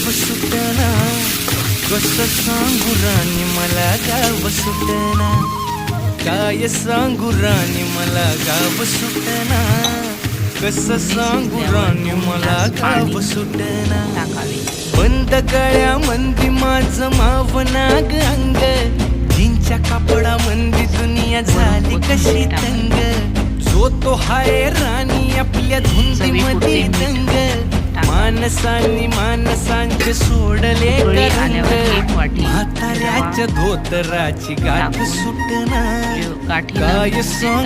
गाव सुटना, कसं सांगू राणी मला गाव सुटना, काय सांगू राणी मला गाव सुटना, कसं सांगू राणी मला गाव सुटना. बंद गळ्या मंदी माझं मावनाग अंग, जीनच्या कापडा मंदी दुनिया झाली कशी तंग, जो तो हाय राणी आपल्या धुंदीमध्ये दंग, माणसांनी माणसांचे सोडले रंग, म्हाताऱ्याच्या धोतराची गाठ सुटना, काय सांग